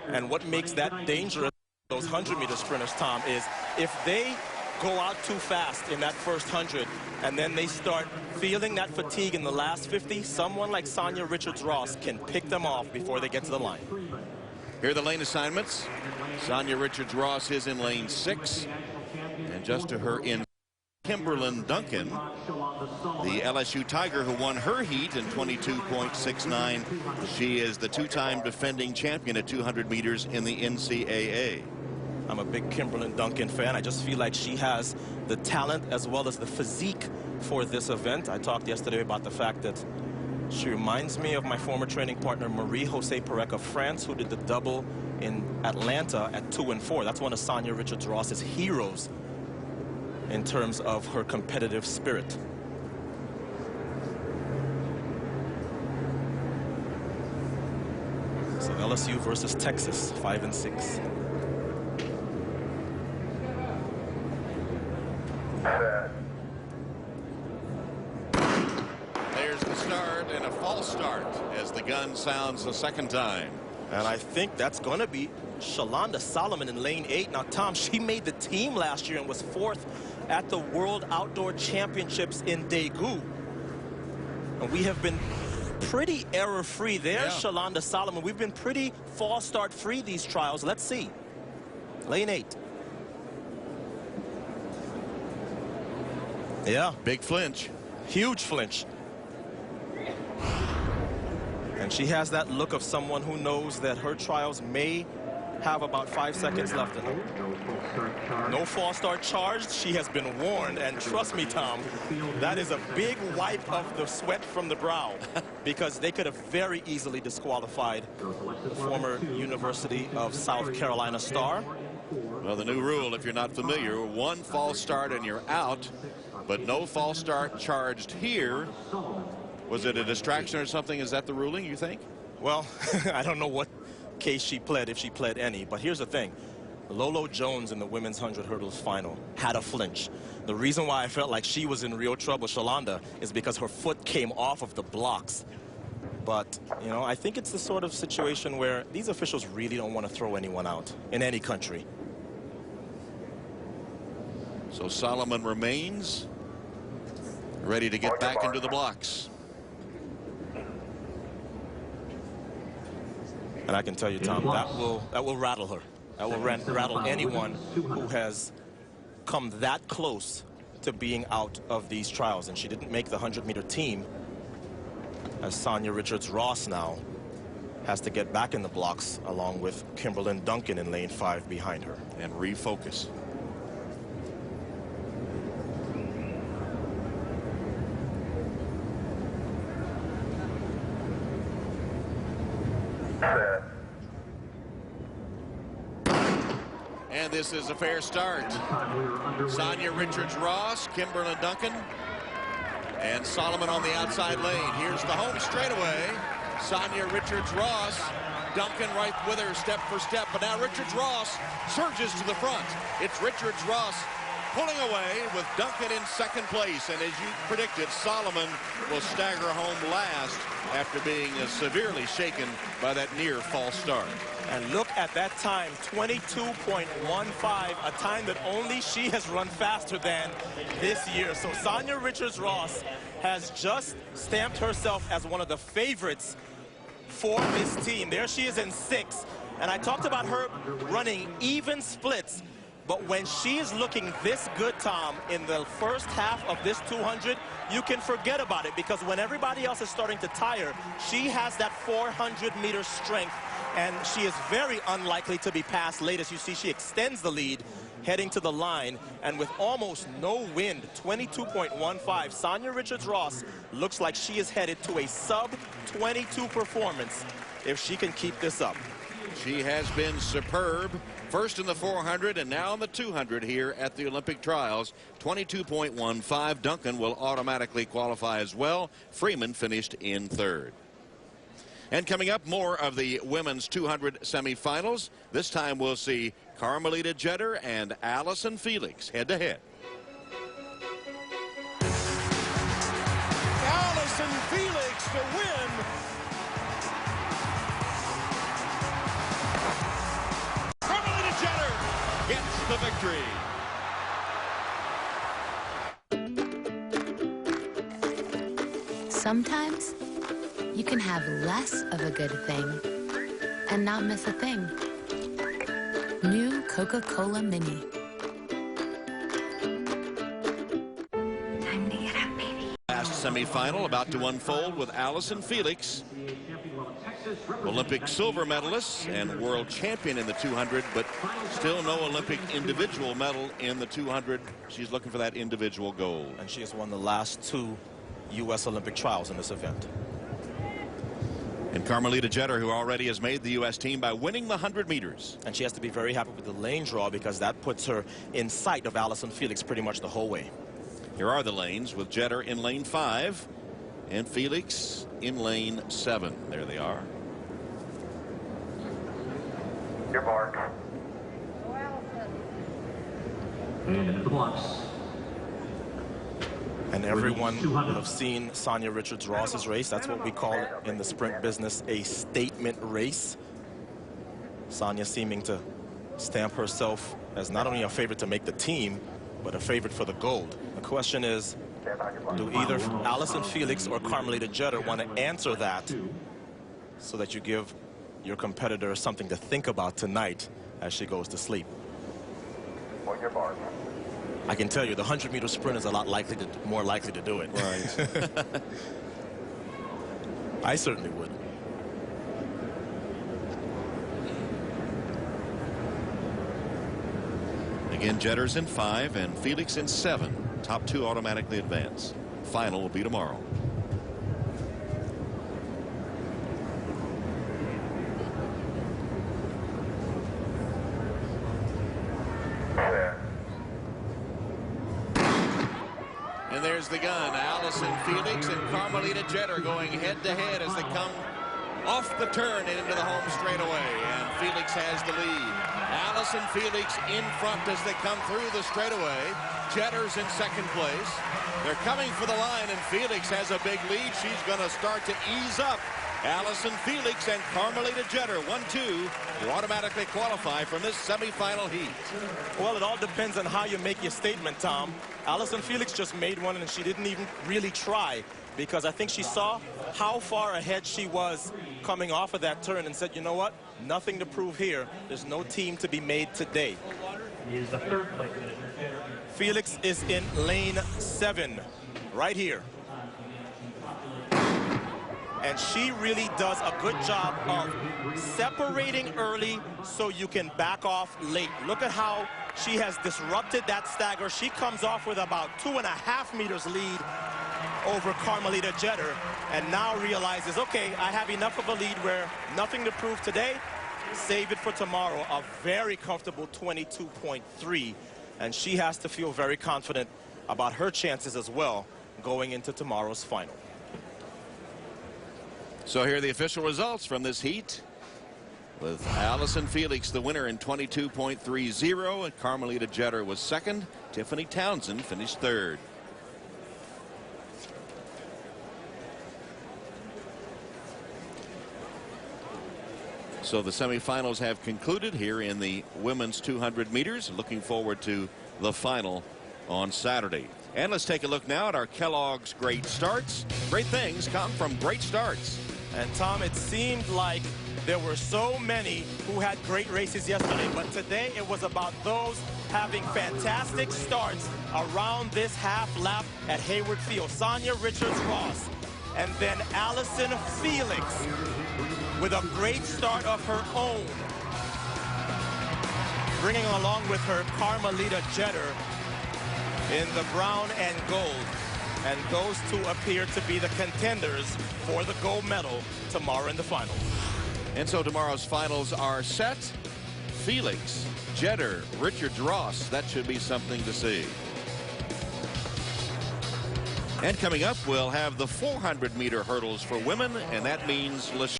And what makes that dangerous, those 100-meter sprinters, Tom, is if they go out too fast in that first 100 and then they start feeling that fatigue in the last 50, someone like Sonia Richards-Ross can pick them off before they get to the line. Here are the lane assignments. Sonia Richards-Ross is in lane 6, and just to her in Kimberlyn Duncan, the LSU Tiger who won her heat in 22.69. She is the two-time defending champion at 200 meters in the NCAA. I'm a big Kimberlyn Duncan fan. I just feel like she has the talent as well as the physique for this event. I talked yesterday about the fact that she reminds me of my former training partner, Marie-José Perec of France, who did the double in Atlanta at 2 and 4. That's one of Sonia Richards-Ross's heroes in terms of her competitive spirit. So LSU versus Texas, 5 and 6. There's the start and a false start as the gun sounds a second time. And I think that's going to be Shalonda Solomon in lane 8. Now, Tom, she made the team last year and was 4th at the World Outdoor Championships in Daegu. And we have been pretty error-free there, yeah. Shalonda Solomon. We've been pretty false start-free these trials. Let's see. Lane 8. Yeah. Big flinch. Huge flinch. And she has that look of someone who knows that her trials may have about 5 seconds left in her. No false start charged. She has been warned. And trust me, Tom, that is a big wipe of the sweat from the brow because they could have very easily disqualified the former University of South Carolina star. Well, the new rule, if you're not familiar, 1 false start and you're out, but no false start charged here. Was it a distraction or something? Is that the ruling, you think? Well, I don't know what case she pled, if she pled any, but here's the thing. Lolo Jones in the women's 100 hurdles final had a flinch. The reason why I felt like she was in real trouble, Shalonda, is because her foot came off of the blocks. But, you know, I think it's the sort of situation where these officials really don't want to throw anyone out in any country. So Solomon remains ready to get back into the blocks. And I can tell you, Tom, that will rattle her. That will rattle anyone who has come that close to being out of these trials. And she didn't make the 100-meter team, as Sonia Richards-Ross now has to get back in the blocks along with Kimberlyn Duncan in lane 5 behind her. And refocus. And this is a fair start. Sonia Richards-Ross, Kimberlyn Duncan, and Solomon on the outside lane. Here's the home straightaway. Sonia Richards-Ross, Duncan right with her step for step, but now Richards-Ross surges to the front. It's Richards-Ross pulling away with Duncan in second place, and as you predicted, Solomon will stagger home last after being severely shaken by that near false start. And look at that time, 22.15, a time that only she has run faster than this year. So Sonia Richards-Ross has just stamped herself as one of the favorites for this team. There she is in 6. And I talked about her running even splits. But when she is looking this good, Tom, in the first half of this 200, you can forget about it, because when everybody else is starting to tire, she has that 400-meter strength, and she is very unlikely to be passed late. As you see, she extends the lead heading to the line, and with almost no wind, 22.15, Sonia Richards-Ross looks like she is headed to a sub-22 performance if she can keep this up. She has been superb. First in the 400 and now in the 200 here at the Olympic trials. 22.15. Duncan will automatically qualify as well. Freeman finished in 3rd. And coming up, more of the women's 200 semifinals. This time we'll see Carmelita Jeter and Allison Felix head to head. Allison Felix to win victory. Sometimes you can have less of a good thing and not miss a thing. New Coca-Cola Mini. Time to get up, baby. Last semifinal about to unfold with Allison Felix, Olympic silver medalist and world champion in the 200, but still no Olympic individual medal in the 200. She's looking for that individual gold. And she has won the last 2 U.S. Olympic trials in this event. And Carmelita Jeter, who already has made the U.S. team by winning the 100 meters. And she has to be very happy with the lane draw, because that puts her in sight of Allison Felix pretty much the whole way. Here are the lanes, with Jeter in lane 5 and Felix in lane 7. There they are. Your mark. And the blocks. And everyone would have seen Sanya Richards-Ross's race. That's what we call it in the sprint business, a statement race. Sanya seeming to stamp herself as not only a favorite to make the team, but a favorite for the gold. The question is, do either Allison Felix or Carmelita Jeter want to answer that so that you give your competitor something to think about tonight as she goes to sleep? On your mark. I can tell you the 100-meter sprint is a lot more likely to do it. Right. I certainly would. Again, Jeter's in 5 and Felix in 7. Top 2 automatically advance. Final will be tomorrow. And there's the gun. Allison Felix and Carmelita Jeter going head-to-head as they come off the turn and into the home straightaway. And Felix has the lead. Allison Felix in front as they come through the straightaway. Jetter's in second place. They're coming for the line, and Felix has a big lead. She's going to start to ease up. Allison Felix and Carmelita Jeter, 1-2, will automatically qualify from this semifinal heat. Well, it all depends on how you make your statement, Tom. Allison Felix just made one, and she didn't even really try, because I think she saw how far ahead she was coming off of that turn and said, you know what? Nothing to prove here. There's no team to be made today. Is the third place. Felix is in lane 7, right here. And she really does a good job of separating early so you can back off late. Look at how she has disrupted that stagger. She comes off with about 2.5 meters lead over Carmelita Jeter, and now realizes, okay, I have enough of a lead where nothing to prove today, save it for tomorrow. A very comfortable 22.3, and she has to feel very confident about her chances as well going into tomorrow's final. So here are the official results from this heat, with Allison Felix the winner in 22.30, and Carmelita Jeter was second. Tiffany Townsend finished third. So the semifinals have concluded here in the women's 200 meters. Looking forward to the final on Saturday. And let's take a look now at our Kellogg's Great Starts. Great things come from great starts. And Tom, it seemed like there were so many who had great races yesterday, but today it was about those having fantastic starts around this half lap at Hayward Field. Sanya Richards-Ross, and then Allison Felix with a great start of her own, bringing along with her Carmelita Jeter in the brown and gold. And those two appear to be the contenders for the gold medal tomorrow in the finals. And so tomorrow's finals are set. Felix, Jeter, Richards-Ross. That should be something to see. And coming up, we'll have the 400-meter hurdles for women, and that means